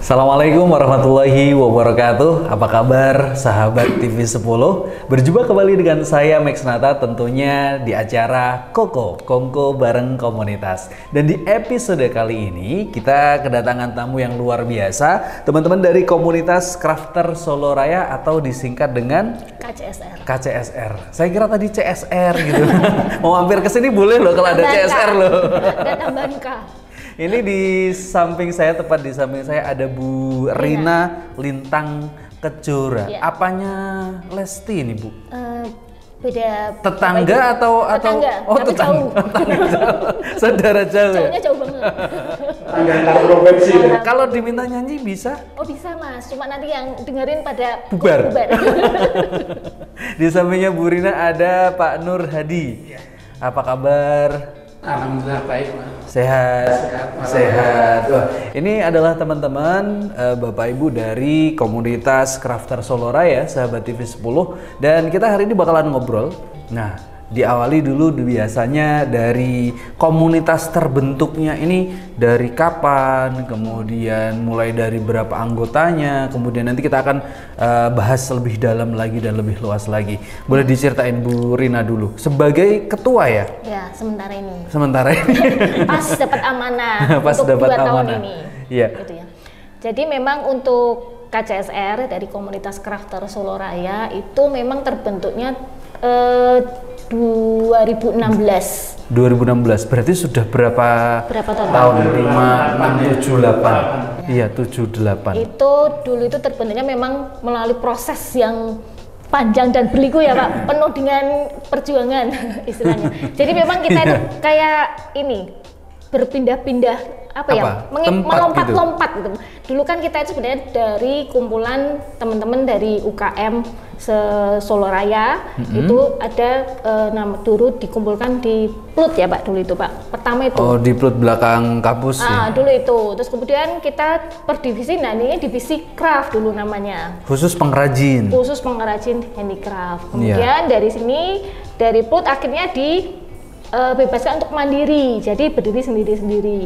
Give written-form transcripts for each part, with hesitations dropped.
Assalamualaikum warahmatullahi wabarakatuh. Apa kabar sahabat TV 10? Berjumpa kembali dengan saya Max Nata, tentunya di acara Kongko bareng komunitas. Dan di episode kali ini kita kedatangan tamu yang luar biasa, teman-teman dari komunitas Crafter Solo Raya atau disingkat dengan KCSR. Saya kira tadi CSR gitu. Mau mampir ke sini boleh loh kalau ada CSR loh. Dan tambahan K. Ini di samping saya, tepat di samping saya ada Bu Rina Lintang Kejora. Ya. Apanya Lesti ini, Bu? Beda Tetangga atau tetangga, oh tapi tetangga, jauh. tetangga jauh. Saudara jauh ya? Jauhnya jauh banget. Antar provinsi. Kalau diminta nyanyi bisa? Oh bisa Mas, cuma nanti yang dengerin pada Bubar. bubar. Di sampingnya Bu Rina ada Pak Nur Hadi. Apa kabar? Alhamdulillah baik, Mas. Sehat. Wah, ini adalah teman-teman Bapak Ibu dari komunitas Crafter Solo Raya, sahabat TV 10, dan kita hari ini bakalan ngobrol. Nah, diawali dulu biasanya dari komunitas terbentuknya ini dari kapan, kemudian mulai dari berapa anggotanya, kemudian nanti kita akan bahas lebih dalam lagi dan lebih luas lagi. Boleh diceritain Bu Rina dulu sebagai ketua ya? Ya, sementara ini. Sementara ini. Pas dapat amanah Pas untuk dapat 2 tahun amanah. ini. Iya. Gitu ya. Jadi memang untuk KCSR dari komunitas Crafter Solo Raya itu memang terbentuknya 2016 berarti sudah berapa tahun? 5, 6, 7, 8. Iya, 7, 8. Itu dulu itu terbentuknya memang melalui proses yang panjang dan berliku ya Pak, penuh dengan perjuangan istilahnya. Jadi memang kita itu kayak ini berpindah-pindah melompat-lompat gitu. Dulu kan kita itu sebenarnya dari kumpulan teman-teman dari UKM Solo Raya, itu ada dulu dikumpulkan di Plut ya Pak, dulu itu Pak. Pertama itu. Oh, di Plut belakang kampus ya. Dulu itu. Terus kemudian kita per divisi, nah ini divisi craft dulu namanya. Khusus pengrajin Handicraft. Kemudian dari sini, dari Plut akhirnya bebaskan untuk mandiri, jadi berdiri sendiri-sendiri.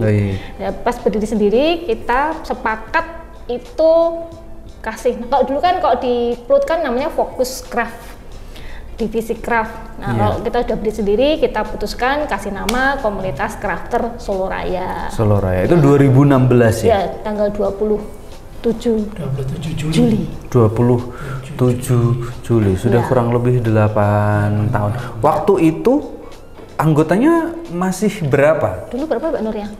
Ya, pas berdiri sendiri kita sepakat itu kasih. Kalau dulu kan kalau di Plut kan namanya fokus craft, divisi craft. Nah kalau kita udah berdiri sendiri, kita putuskan kasih nama komunitas Crafter Solo Raya. Solo Raya itu 2016 ya? Ya, tanggal 27 Juli. 27 Juli, sudah kurang lebih 8 tahun. Waktu itu anggotanya masih berapa? Dulu berapa Mbak Nur ya?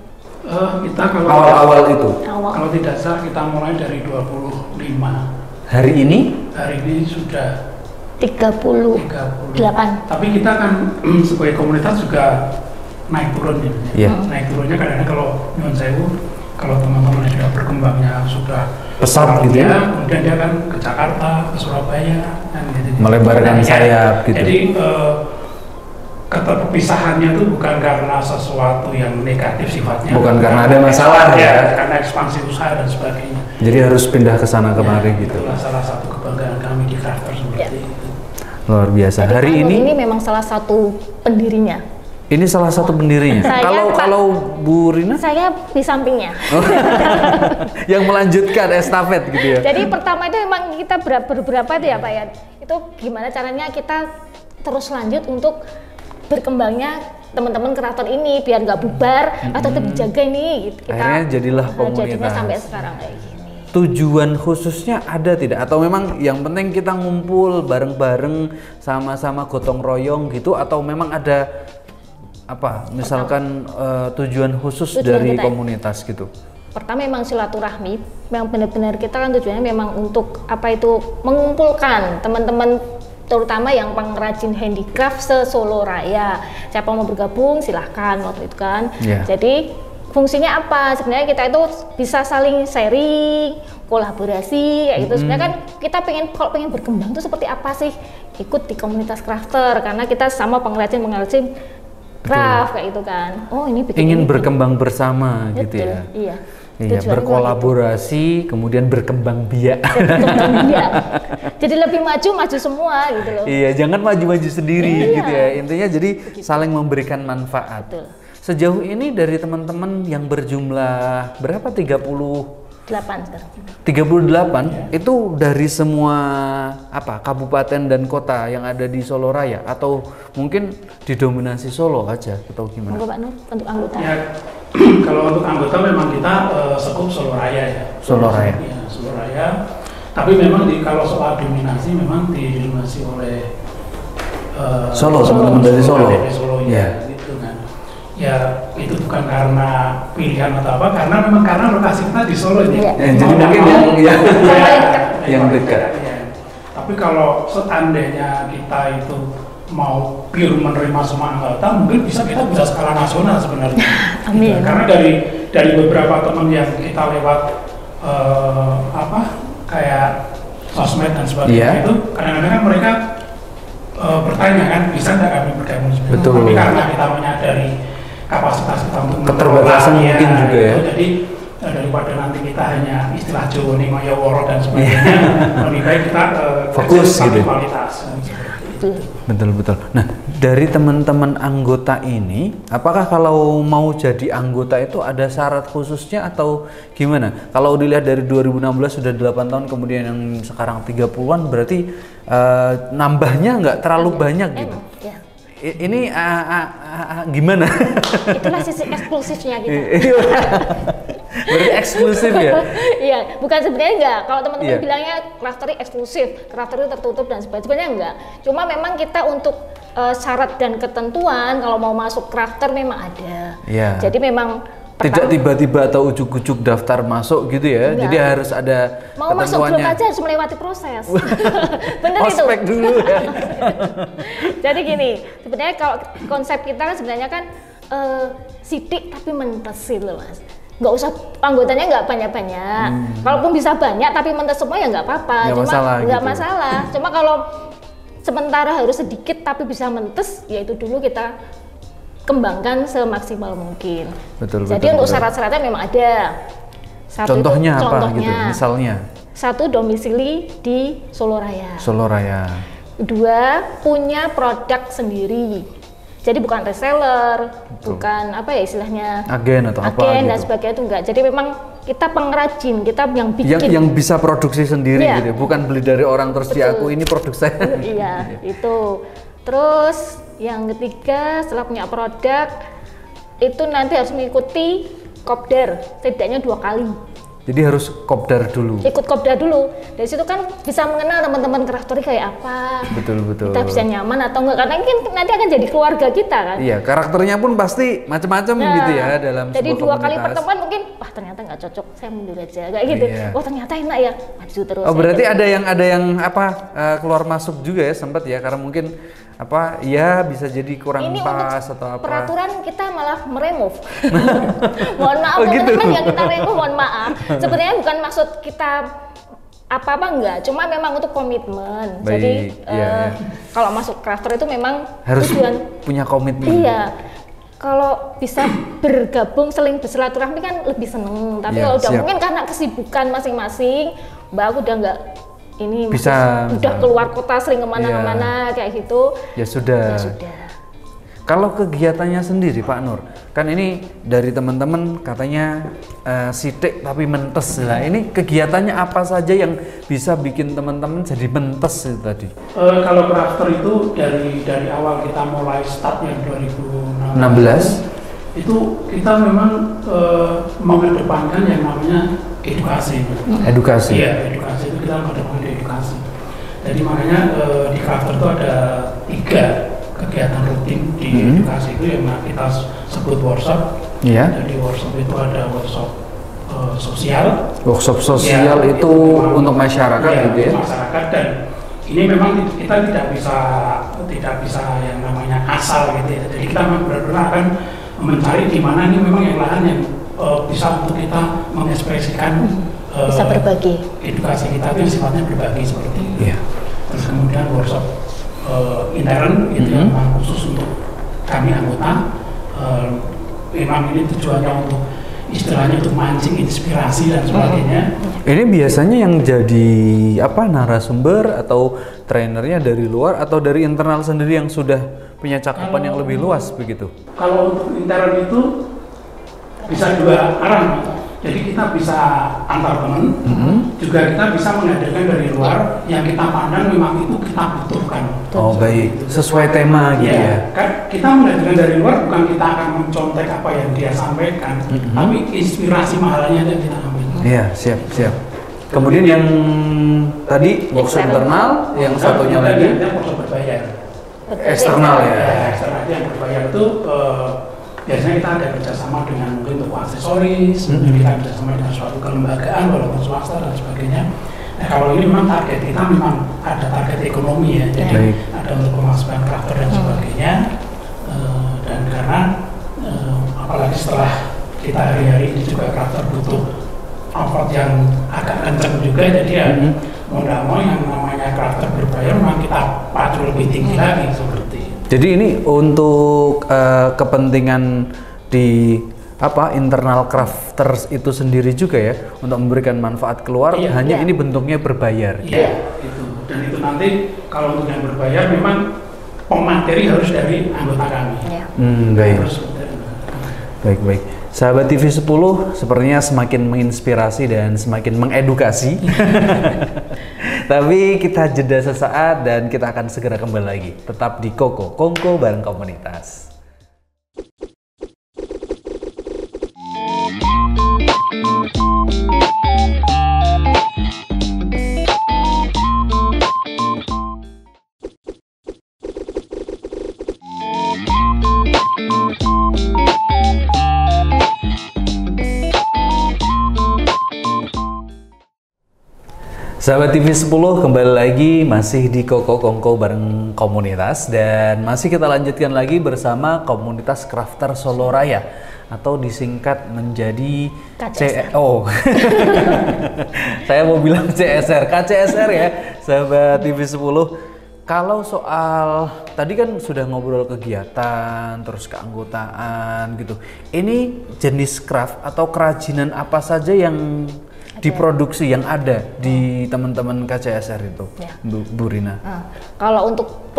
Kita kalau Awal-awal itu? Kalau tidak salah kita mulai dari 25. Hari ini? Hari ini sudah 38. Tapi kita kan sebagai komunitas juga naik turun ya. Iya. Naik turunnya kadang-kadang kalau nyuwun sewu, kalau teman-teman sudah berkembangnya sudah Pesat gitu ya? Kemudian dia kan ke Jakarta, ke Surabaya, kan gitu. Melebarkan sayap gitu. Jadi keterpisahannya itu bukan karena sesuatu yang negatif sifatnya, Bukan karena ada masalah ya? karena ekspansi usaha dan sebagainya. Jadi harus pindah ke sana kemari gitu. Itulah salah satu kebanggaan kami di Crafter seperti itu. Luar biasa. Jadi Hari Pak Nur ini memang salah satu pendirinya. ini salah satu pendirinya. Kalau Bu Rina Saya di sampingnya. yang melanjutkan estafet gitu ya. Jadi pertama itu memang kita beberapa itu ya Pak ya. Itu gimana caranya kita terus lanjut untuk berkembangnya teman-teman keraton ini biar nggak bubar atau tetap dijaga ini. Kita Akhirnya jadilah komunitas. Jadinya sampai sekarang kayak gini. Tujuan khususnya ada tidak? Atau memang yang penting kita ngumpul bareng-bareng sama-sama gotong royong gitu? Atau memang ada apa? Misalkan tujuan khusus dari komunitas gitu? Pertama memang silaturahmi, memang benar-benar kita kan tujuannya memang untuk apa itu mengumpulkan teman-teman terutama yang pengrajin handicraft se-Solo Raya. Siapa mau bergabung silahkan waktu itu kan. Jadi fungsinya apa? Sebenarnya kita itu bisa saling sharing, kolaborasi kayak gitu. Sebenarnya kan kita kalau pengen berkembang itu seperti apa sih? Ikut di komunitas crafter karena kita sama pengrajin craft kayak gitu kan. Oh, ini ingin berkembang bersama gitu ya. Iya. Iya, berkolaborasi, kemudian berkembang biak. Jadi lebih maju semua gitu loh. Iya, jangan maju-maju sendiri gitu ya. Intinya jadi saling memberikan manfaat. Betul. Sejauh ini dari teman-teman yang berjumlah berapa? 30 8 sekarang. 38 itu dari semua kabupaten dan kota yang ada di Solo Raya atau mungkin didominasi Solo aja atau gimana? Monggo Pak Nur untuk anggota. Ya, kalau untuk anggota memang kita sekup Solo Raya ya. Solo Raya. Ya, Solo Raya. Tapi memang kalau soal dominasi memang didominasi oleh Solo, teman-teman dari Solo. Ya, gitu kan. Ya itu bukan karena pilihan atau apa, karena memang karena lokasi kita di Solo ini. Jadi mungkin yang dekat. Ya. Tapi kalau seandainya kita itu mau pure menerima semua anggota, mungkin kita bisa skala nasional sebenarnya. Amin. Gitu. Karena dari beberapa teman yang kita lewat kayak sosmed dan sebagainya itu kadang-kadang kan mereka bertanya kan, bisa nggak kami bergabung sebenarnya? Betul. Tapi karena kita menyadari kapasitas kita untuk keterbatasan mungkin juga ya. Jadi daripada nanti kita hanya istilah Jawa nih Mayaworo dan sebagainya, lebih baik kita fokus gitu. Kualitas. Betul. Nah, dari teman-teman anggota ini, apakah kalau mau jadi anggota itu ada syarat khususnya atau gimana? Kalau dilihat dari 2016 sudah 8 tahun, kemudian yang sekarang 30-an, berarti nambahnya nggak terlalu banyak gitu. Ya. Ini gimana? Itulah sisi eksklusifnya kita. Berarti eksklusif ya? Iya, bukan sebenarnya enggak. Kalau teman-teman bilangnya craftery eksklusif, craftery tertutup dan sebagainya, sebenarnya enggak. Cuma memang kita untuk syarat dan ketentuan kalau mau masuk crafter memang ada. Iya. Jadi memang tidak tiba-tiba atau ujuk-ujuk daftar masuk gitu ya. Enggak. Jadi harus ada mau masuk belum aja harus melewati proses. Bener itu. Ospek dulu ya. Jadi gini, sebenarnya kalau konsep kita kan sebenarnya kan sidik tapi mentes loh Mas. Nggak usah anggotanya nggak banyak-banyak. Kalaupun bisa banyak tapi mentes semua ya nggak apa-apa. Nggak masalah. Cuma kalau sementara harus sedikit tapi bisa mentes, ya itu dulu kita kembangkan semaksimal mungkin. Jadi untuk syarat-syaratnya memang ada. Contohnya apa gitu? Misalnya? 1, domisili di Solo Raya. Solo Raya. 2, punya produk sendiri. Jadi bukan reseller, bukan istilahnya agen atau apa dan gitu. sebagainya, itu enggak. Jadi memang kita pengrajin, kita yang bikin. Yang bisa produksi sendiri gitu, bukan beli dari orang terus diaku ini produk saya. Iya, itu. Terus yang ketiga, setelah punya produk itu nanti harus mengikuti kopdar setidaknya 2 kali. Jadi harus kopdar dulu. Ikut kopdar dulu. Dari situ kan bisa mengenal teman-teman craftery kayak apa. Betul. Kita bisa nyaman atau enggak, karena ini nanti akan jadi keluarga kita kan. Iya, karakternya pun pasti macam-macam gitu ya dalam jadi sebuah 2 kali komunitas. pertemuan mungkin ternyata nggak cocok, saya mundur aja kayak gitu. Ternyata enak ya, maju terus. Berarti ada yang keluar masuk juga ya sempat ya, karena mungkin bisa jadi kurang ini pas atau apa. Peraturan kita malah meremove. Mohon maaf teman-teman yang kita remove, mohon maaf. Sebenarnya bukan maksud kita apa-apa enggak, cuma memang untuk komitmen. Jadi kalau masuk crafter itu memang harus punya komitmen. Iya. Kalau bisa bergabung seling bersilaturahmi kan lebih seneng. Tapi kalau udah mungkin karena kesibukan masing-masing, Mbak aku udah enggak ini bisa udah keluar kota sering kemana-mana kayak gitu. Ya sudah. Kalau kegiatannya sendiri Pak Nur, kan ini dari teman-teman katanya sidik tapi mentes lah. Ini kegiatannya apa saja yang bisa bikin teman-teman jadi mentes itu tadi? Kalau crafter itu dari awal kita mulai startnya 2016 itu kita memang mengedepankan yang namanya edukasi. Iya, edukasi itu kita mengedepankan edukasi. Jadi makanya di crafter itu ada 3 kegiatan rutin di edukasi itu yang kita sebut workshop. Jadi workshop itu ada workshop sosial. Workshop sosial itu untuk masyarakat gitu ya. Masyarakat, dan ini memang kita tidak bisa yang namanya asal gitu ya. Jadi kita benar-benar akan mencari di mana ini memang yang lahan yang bisa untuk kita mengekspresikan bisa berbagi. Edukasi kita itu sifatnya berbagi seperti itu. Terus kemudian workshop intern gitu yang memang khusus untuk kami anggota. Memang ini tujuannya untuk istilahnya untuk mancing inspirasi dan sebagainya. Ini biasanya yang jadi narasumber atau trainernya dari luar atau dari internal sendiri yang sudah punya cakupan yang lebih luas begitu? Kalau untuk intern itu bisa 2 arah. Jadi kita bisa antar teman, juga kita bisa menghadirkan dari luar yang kita pandang memang itu kita butuhkan. Oh baik, sesuai tema gitu ya. Kan kita menghadirkan dari luar bukan kita akan mencontek apa yang dia sampaikan, tapi inspirasi mahalnya yang kita ambil. Iya, siap. Kemudian yang tadi workshop internal, yang satunya lagi workshop berbayar. Eksternal ya. Eksternal yang berbayar itu biasanya kita ada kerjasama dengan mungkin toko aksesoris, kita kerjasama dengan suatu kelembagaan walaupun swasta dan sebagainya. Nah kalau ini memang target kita memang ada target ekonomi ya, jadi ada untuk pemasukan crafter dan sebagainya. Dan karena apalagi setelah kita hari-hari ini juga crafter butuh effort yang agak kencang juga, jadi ya mau nggak mau yang namanya crafter berbayar memang kita pacu lebih tinggi lagi seperti. Jadi ini untuk kepentingan di internal crafters itu sendiri juga ya, untuk memberikan manfaat keluar, hanya ini bentuknya berbayar. Iya, itu. Dan itu nanti kalau untuk yang berbayar memang pemateri harus dari anggota kami. Baik. Sahabat TV 10 sepertinya semakin menginspirasi dan semakin mengedukasi. Tapi kita jeda sesaat dan kita akan segera kembali lagi. Tetap di Koko Kongko bareng komunitas. Sahabat TV 10 kembali lagi masih di Koko Kongko bareng komunitas, dan masih kita lanjutkan lagi bersama komunitas Crafter Solo Raya atau disingkat menjadi KCSR. Saya mau bilang CSR, KCSR ya sahabat TV 10. Kalau soal tadi kan sudah ngobrol kegiatan, terus keanggotaan gitu. Ini jenis craft atau kerajinan apa saja yang diproduksi yang ada di teman-teman KCSR itu, Bu Rina? Kalau untuk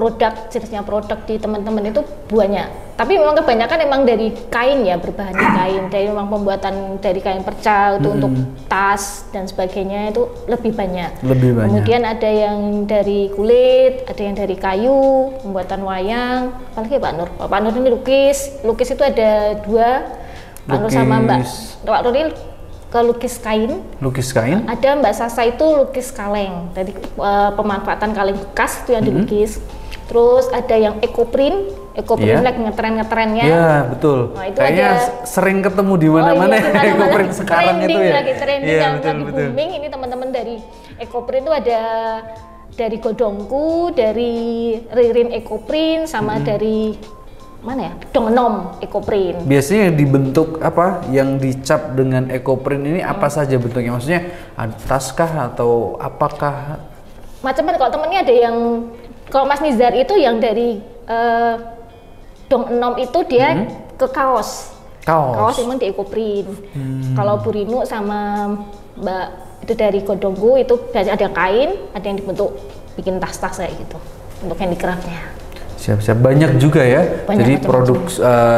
jenisnya produk di teman-teman itu banyak, tapi memang kebanyakan emang dari kain ya, berbahan kain, dari memang pembuatan dari kain perca itu untuk tas dan sebagainya itu lebih banyak. Kemudian ada yang dari kulit, ada yang dari kayu, pembuatan wayang, apalagi Pak Nur ini lukis itu ada 2, Pak Nur sama Pak Nur ini lukis kain. Ada Mbak Sasa itu lukis kaleng, jadi pemanfaatan kaleng bekas itu yang dilukis. Terus ada yang ekoprint lagi ngetren-ngetrennya. Iya betul. Nah, itu kayaknya sering ketemu di mana-mana ekoprint sekarang itu ya. Lagi trending yang lagi booming. Ini teman-teman dari ekoprint itu ada dari Godongku, dari Ririn ekoprint, sama dari Dongnom ekoprint. Biasanya yang dibentuk yang dicap dengan ekoprint ini apa saja bentuknya? Maksudnya tas kah atau apakah? Macam-macam. Kalau temennya ada yang, kalau Mas Nizar itu yang dari Dongnom itu dia ke kaos emang di ekoprint. Kalau Bu Rinu sama Mbak itu dari Godongku itu ada kain, ada yang dibentuk bikin tas-tas kayak gitu untuk handicraftnya. Siap-siap, banyak juga ya. Jadi produk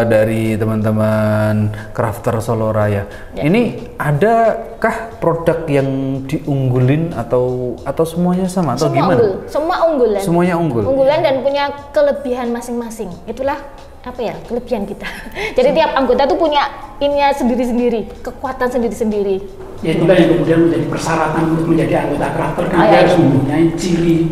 dari teman-teman Crafter Solo Raya. Ini adakah produk yang diunggulin atau semuanya sama atau gimana? Semua unggulan. Semuanya unggul. Unggulan dan punya kelebihan masing-masing. Itulah kelebihan kita. Jadi tiap anggota tuh punya ininya sendiri-sendiri, kekuatan sendiri-sendiri. Ya itulah yang kemudian menjadi persyaratan untuk menjadi anggota Crafter, kan dia harus mempunyai ciri.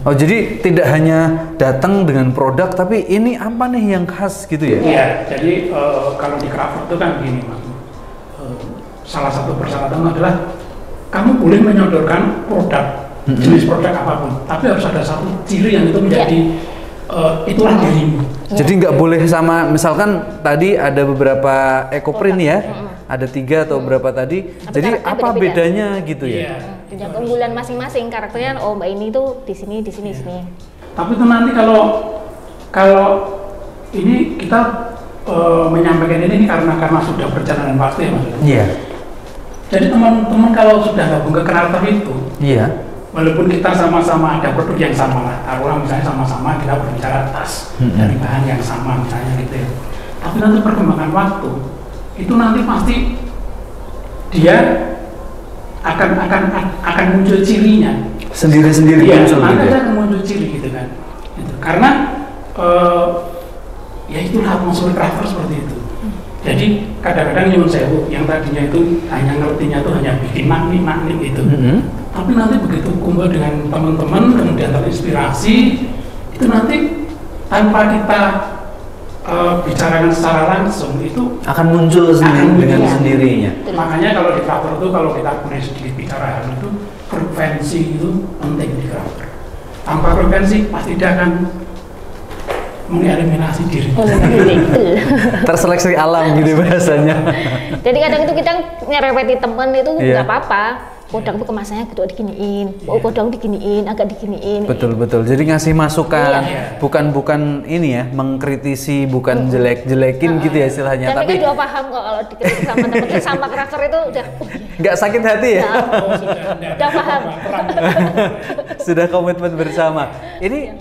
Oh, jadi tidak hanya datang dengan produk, tapi ini apa nih yang khas gitu ya? Iya, jadi kalau di Crafter itu kan begini Mas, salah satu persyaratan adalah kamu boleh menyodorkan produk, jenis produk apapun, tapi harus ada satu ciri yang itu menjadi itulah dirimu. Jadi nggak boleh sama, misalkan tadi ada beberapa ekoprint ya, ada 3 atau berapa tadi, jadi apa bedanya gitu ya? Punya keunggulan masing-masing, karakternya Mbak ini tuh di sini. Tapi itu nanti kalau ini kita menyampaikan ini karena sudah berjalan waktu ya Mas. Iya. Jadi teman-teman kalau sudah gabung ke Crafter itu, walaupun kita sama-sama ada produk yang sama lah, taruhlah misalnya sama-sama kita berbicara tas dari bahan yang sama misalnya gitu ya. Tapi nanti perkembangan waktu itu nanti pasti dia akan muncul cirinya sendiri-sendiri ya, muncul gitu ya? akan muncul ciri gitu kan gitu. Karena ya itulah atmosfer crafter seperti itu. Jadi kadang-kadang nyuwun sewu yang tadinya itu hanya ngertinya itu hanya bikin magnet gitu, tapi nanti begitu kumpul dengan teman-teman kemudian terinspirasi, itu nanti tanpa kita bicarakan secara langsung itu akan muncul sendiri dengan sendirinya. Makanya kalau di crafter itu kalau kita boleh sedikit bicara hal itu, frekuensi itu penting di crafter. Tanpa frekuensi pasti dia akan mengeliminasi diri. Terseleksi alam gitu bahasanya. Jadi kadang itu kita nyerepeti temen itu nggak apa-apa. Kodang itu kemasannya gitu diginiin, kodang diginiin, agak diginiin. Betul. Jadi ngasih masukan, bukan ini ya, mengkritisi, bukan jelek-jelekin gitu ya istilahnya. Dan tapi udah paham kok kalau dikritik sama temen sama karakter itu udah. Nggak sakit hati ya? Udah paham. Sudah komitmen bersama. Ini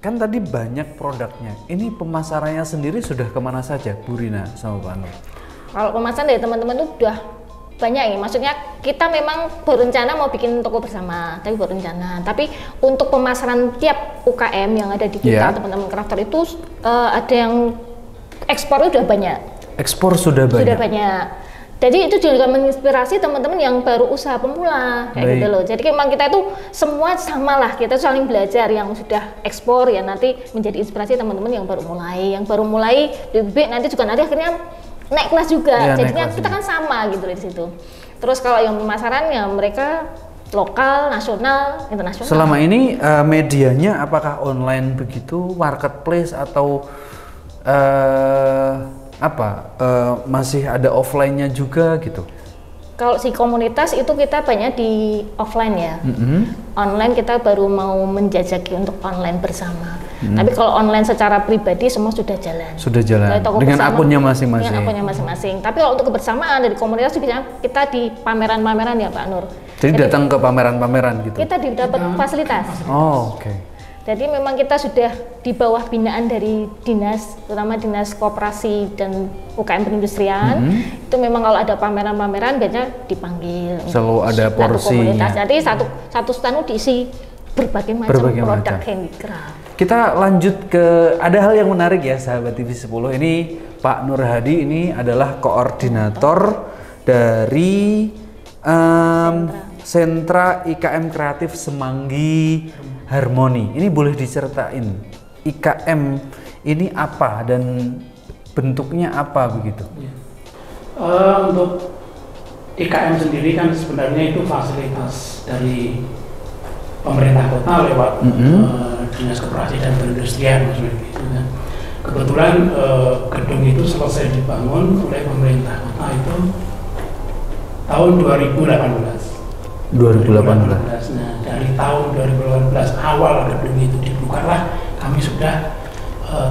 kan tadi banyak produknya. Ini pemasarannya sendiri sudah kemana saja, Bu Rina sama Pak Nur? Kalau pemasaran dari teman-teman itu udah banyak ya, maksudnya kita memang berencana mau bikin toko bersama, tapi berencana. Tapi untuk pemasaran tiap UKM yang ada di kita, teman-teman crafter itu ada yang ekspornya udah banyak. Ekspor sudah banyak? Sudah banyak. Jadi itu juga menginspirasi teman-teman yang baru usaha pemula, kayak gitu loh. Jadi memang kita itu semua sama lah, kita saling belajar. Yang sudah ekspor ya nanti menjadi inspirasi teman-teman yang baru mulai, lebih nanti juga nanti akhirnya naik kelas juga, jadinya kita kan sama gitu di situ. Terus kalau yang pemasaran ya mereka lokal, nasional, internasional. Selama ini medianya apakah online begitu, marketplace atau masih ada offline-nya juga gitu? Kalau si komunitas itu kita banyak di offline ya. Online kita baru mau menjajaki untuk online bersama. Tapi kalau online secara pribadi semua sudah jalan. Sudah jalan. Dengan akunnya masing-masing. Dengan akunnya masing-masing. Tapi kalau untuk kebersamaan dari komunitas biasanya kita di pameran-pameran ya Pak Nur. Jadi datang ke pameran-pameran gitu. Kita dapat fasilitas. Oh, oke. Jadi memang kita sudah di bawah binaan dari dinas, terutama dinas koperasi dan UKM perindustrian. Itu memang kalau ada pameran-pameran biasanya dipanggil. Selalu ada porsinya. Jadi satu stand diisi berbagai macam produk handicraft. Kita lanjut ke, ada hal yang menarik ya sahabat TV 10. Ini Pak Nur Hadi ini adalah koordinator dari Sentra IKM Kreatif Semanggi Harmoni. Ini boleh diceritain IKM ini apa dan bentuknya apa begitu? Untuk IKM sendiri kan sebenarnya itu fasilitas dari pemerintah kota lewat dinas koperasi dan perindustrian maksudnya gitu kan. Kebetulan gedung itu selesai dibangun oleh pemerintah kota itu tahun 2018. Nah, dari tahun 2018 awal gedung itu dibukalah kami sudah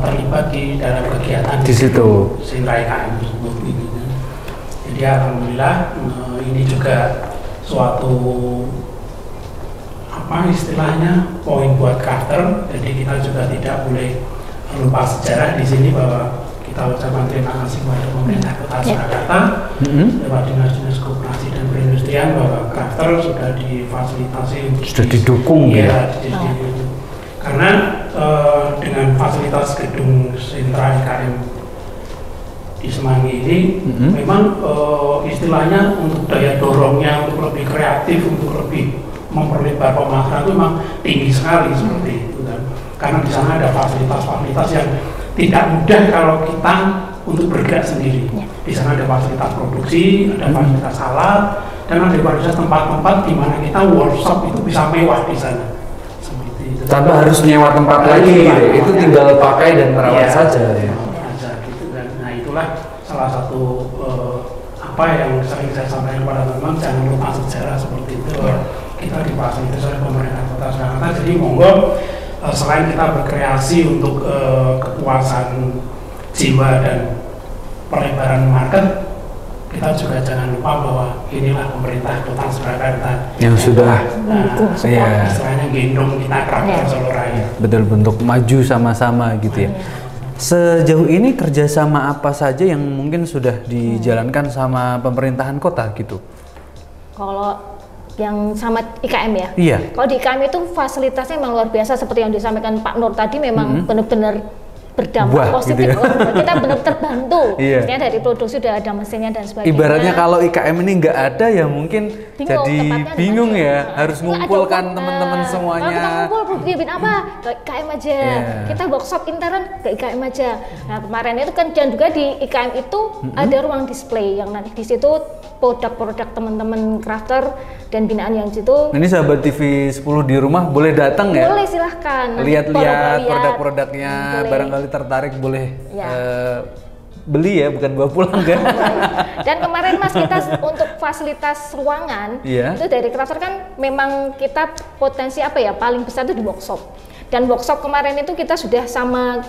terlibat di dalam kegiatan di situ Sentra IKM tersebut gitu kan. Jadi alhamdulillah ini juga suatu apa istilahnya poin buat crafter. Jadi kita juga tidak boleh lupa sejarah di sini bahwa kita ucapkan terima kasih kepada pemerintah Kota Surakarta lewat dinas-dinas koperasi dan perindustrian bahwa crafter sudah difasilitasi, sudah didukung ya. Karena dengan fasilitas gedung Sentra IKM di Semanggi ini memang istilahnya untuk daya dorongnya untuk lebih kreatif, untuk lebih memperlebar pemasaran itu memang tinggi sekali seperti itu kan. Karena di sana ada fasilitas-fasilitas yang tidak mudah kalau kita untuk bergerak sendiri. Di sana ada fasilitas produksi, ada fasilitas alat, dan ada fasilitas tempat-tempat di mana kita workshop itu bisa mewah di sana. Seperti itu. Tanpa harus nyewa tempat lagi, itu tinggal pakai dan merawat saja. Ya. Gitu kan. Nah itulah salah satu apa yang sering saya sampaikan kepada teman-teman, jangan lupa sejarah seperti itu. Kita difasilitasi oleh pemerintah Kota Surakarta, jadi monggo selain kita berkreasi untuk kepuasan jiwa dan pelebaran market, kita juga jangan lupa bahwa inilah pemerintah Kota Surakarta yang sudah istilahnya gendong kita crafter Soloraya. Betul, bentuk maju sama-sama gitu ya. Sejauh ini kerjasama apa saja yang mungkin sudah dijalankan sama pemerintahan kota gitu? Kalau yang sama IKM ya? Iya. Kalau di IKM itu fasilitasnya memang luar biasa seperti yang disampaikan Pak Nur tadi, memang benar-benar berdampak positif. Gitu ya. Kita benar terbantu. Iya. Maksudnya dari produksi sudah ada mesinnya dan sebagainya. Ibaratnya kalau IKM ini nggak ada ya mungkin jadi bingung ya, harus ngumpulkan teman-teman semuanya. Kalau kita ngumpul bikin apa? Ke IKM aja. Kita workshop intern ke IKM aja. Nah kemarin itu kan, dan juga di IKM itu ada ruang display yang nanti di situ produk-produk teman-teman crafter dan binaan yang situ. Ini sahabat TV 10 di rumah boleh datang ya? Boleh, silahkan. Lihat-lihat produk-produknya, barangkali tertarik boleh beli ya, bukan bawa pulang kan? Dan kemarin Mas, kita untuk fasilitas ruangan itu dari crafter kan memang kita potensi apa ya, paling besar itu di workshop. Dan workshop kemarin itu kita sudah sama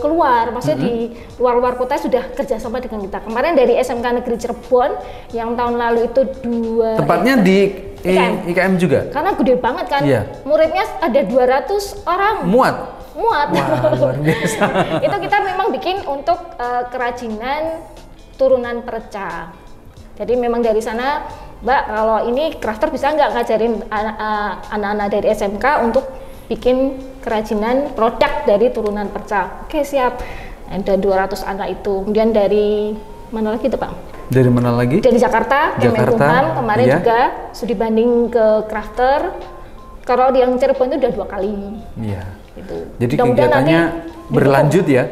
keluar, maksudnya di luar kota sudah kerjasama dengan kita. Kemarin dari SMK Negeri Cirebon yang tahun lalu itu tempatnya di IKM juga? Karena gede banget kan, muridnya ada 200 orang. Muat? Wah, luar biasa. Itu kita memang bikin untuk kerajinan turunan perca. Jadi memang dari sana, Mbak, kalau ini crafter bisa nggak ngajarin anak-anak dari SMK untuk bikin kerajinan produk dari turunan perca? Oke, siap. Ada 200 anak itu. Kemudian dari mana lagi tuh, Pak? Dari mana lagi? Dari Jakarta. Kemenkumham kemarin juga studi banding ke crafter. Kalau yang Cirebon itu udah 2 kali. Iya. Gitu. Jadi kegiatannya berlanjut ya.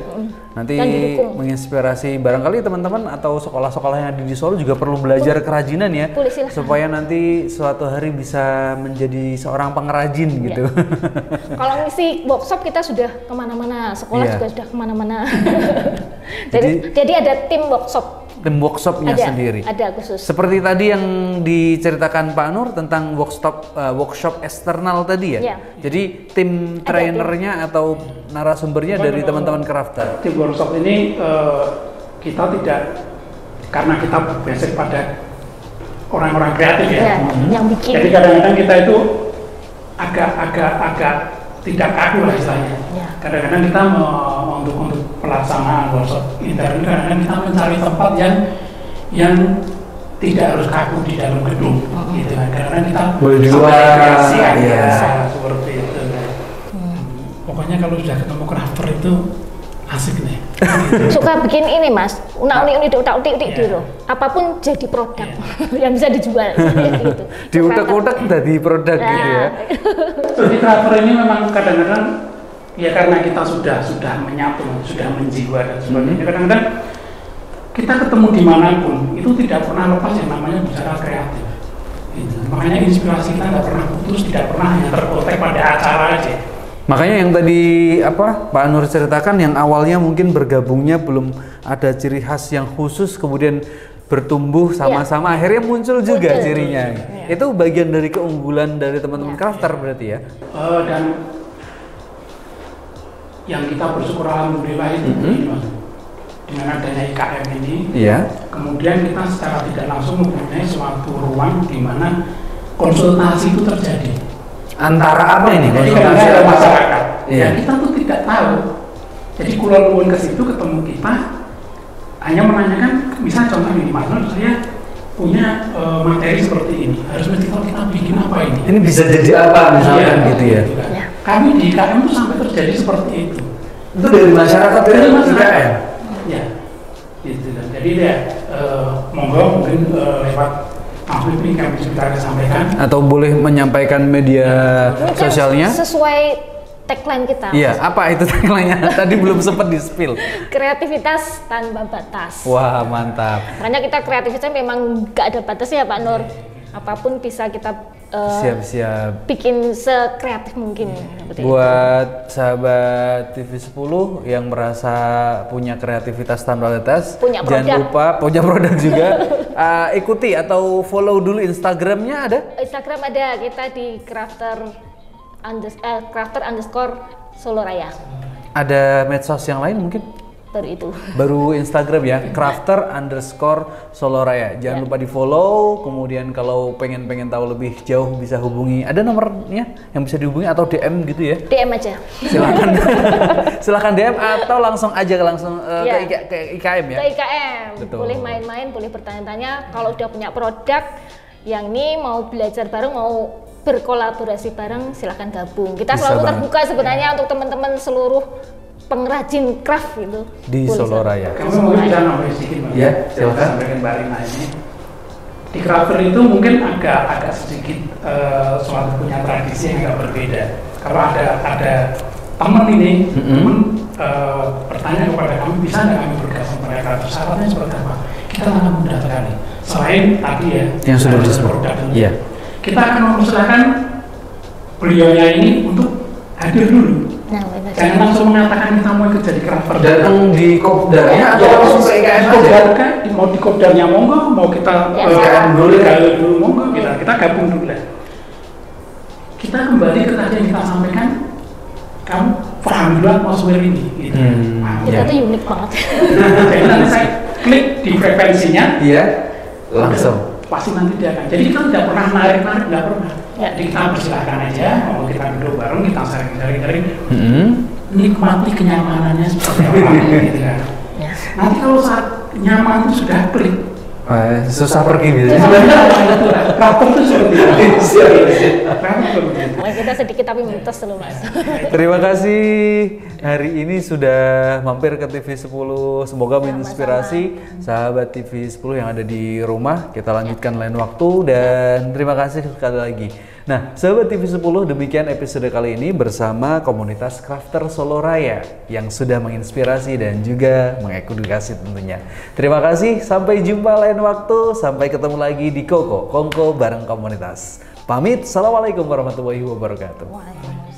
Nanti menginspirasi barangkali teman-teman atau sekolah-sekolah yang ada di Solo juga perlu belajar kerajinan ya, supaya nanti suatu hari bisa menjadi seorang pengrajin gitu. Kalau ngisi workshop kita sudah kemana-mana, sekolah juga sudah kemana-mana. jadi ada tim workshop. Tim workshopnya sendiri. Ada khusus. Seperti tadi yang diceritakan Pak Nur tentang workshop eksternal tadi ya. Jadi tim trainernya atau narasumbernya dari teman-teman crafter. Tim workshop ini kita tidak, karena kita basic pada orang-orang kreatif ya. Yang bikin. Jadi kadang-kadang kita itu agak tidak kaku lah istilahnya. Kadang-kadang kita untuk pelaksanaan workshop intern, kadang-kadang kita mencari tempat yang tidak harus kaku di dalam gedung, gitu kan. Kadang-kadang kita boleh di luar, seperti itu. Pokoknya kalau sudah ketemu crafter itu asik nih. Suka bikin ini Mas, unak-unik dulu. Apapun jadi produk yang bisa dijual. Gitu. Diutak-utak jadi produk gitu ya. Jadi crafter ini memang kadang-kadang ya karena kita sudah menyatu, sudah menjiwa dan sebagainya. Kadang-kadang kita ketemu dimanapun itu tidak pernah lepas yang namanya bicara kreatif. Gitu. Makanya inspirasi kita nggak pernah putus, tidak pernah hanya terkotek pada acara aja. Makanya yang tadi Pak Nur ceritakan, yang awalnya mungkin bergabungnya belum ada ciri khas yang khusus, kemudian bertumbuh sama-sama akhirnya muncul juga cirinya. Itu bagian dari keunggulan dari teman-teman crafter berarti ya. Dan yang kita bersyukur alhamdulillah itu dengan adanya IKM ini, kemudian kita secara tidak langsung mempunyai suatu ruang di mana konsultasi itu terjadi. Antara apa ini? Jadi kadang-kadang ada masyarakat, ya kita tuh tidak tahu. Jadi kulon ke situ ketemu kita, hanya menanyakan, misalnya contoh ini, Mas Nur, saya punya materi seperti ini, harus mesti tahu kita bikin apa ini. Ini bisa jadi apa misalkan gitu ya? Gitu kan. Kami di IKM itu sampai terjadi seperti itu. Itu dari masyarakat, dari IKM? Ya, gitu kan. Jadi ya, monggo mungkin lewat Mas Wipri kami bisa sampaikan. Atau boleh menyampaikan media sosialnya? Sesuai tagline kita. Iya, apa itu tagline-nya? Tadi belum sempat di-spill. Kreativitas tanpa batas. Wah, mantap. Karena kita kreativitas memang gak ada batasnya Pak Nur. Apapun bisa kita siap-siap bikin sekreatif mungkin. Buat sahabat TV 10 yang merasa punya kreativitas tanpa batas, jangan lupa punya produk juga. Ikuti atau follow dulu Instagramnya ada? Instagram ada, kita di crafter_Soloraya. Ada medsos yang lain mungkin? Baru itu. Baru Instagram ya, crafter_Soloraya. Jangan lupa di follow. Kemudian kalau pengen tahu lebih jauh bisa hubungi. Ada nomornya yang bisa dihubungi atau DM gitu ya? DM aja. Silakan, silakan DM atau langsung ke IKM ya. Ke IKM. Betul. Boleh main-main, boleh bertanya-tanya. Kalau udah punya produk yang ini mau belajar bareng, mau berkolaborasi bareng, silahkan gabung. Kita Bisa selalu banget. terbuka sebenarnya untuk teman-teman seluruh pengrajin craft itu Di Boleh, Solo Raya. Kami mungkin bisa nambahin sedikit Mbak. Ya, silakan. Sampaikan Mbak Rina ini. Di crafter itu mungkin agak sedikit suatu punya tradisi yang agak berbeda. Kalau ada teman ini, teman bertanya kepada kami, bisa nggak kami bergabung mereka? Syaratnya seperti apa? Kita sangat mudah sekali. Selain tadi ya, Yang sudah disebut. Iya. Kita akan mempersilahkan beliaunya ini untuk hadir dulu. Nah, benar. Jangan langsung mengatakan kita mau ikut jadi crafter. Datang di kopdarnya atau langsung ke IKM aja? Kopdar, mau di kopdarnya monggo, mau kita Ya, IKM dulu, ya. dulu monggo, kita gabung dulu lah. Kita kembali ke tadi yang kita sampaikan, kamu paham dulu atmosfer ini. Gitu. Nah, Kita Ya. tuh unik banget. jadi nanti saya klik di frekuensinya, Iya. Langsung. pasti nanti dia akan. Jadi kita tidak pernah narik, nggak pernah. Ya. Jadi kita persilahkan aja, mau kita duduk bareng, kita sharing, Mm-hmm. nikmati kenyamanannya seperti apa, gitu kan. Ya. Nanti kalau saat nyaman itu sudah klik, Susah pergi biasanya. crafter itu seperti itu. Crafter seperti itu. Nah, kita sedikit tapi mitos dulu Mas. Terima kasih hari ini sudah mampir ke TV 10. Semoga menginspirasi sahabat TV 10 yang ada di rumah. Kita lanjutkan lain waktu dan terima kasih sekali lagi. Nah, sahabat TV 10, demikian episode kali ini bersama komunitas Crafter Solo Raya yang sudah menginspirasi dan juga mengedukasi tentunya. Terima kasih, sampai jumpa lain waktu, sampai ketemu lagi di Kongko bareng komunitas. Pamit, Assalamualaikum warahmatullahi wabarakatuh. Wah.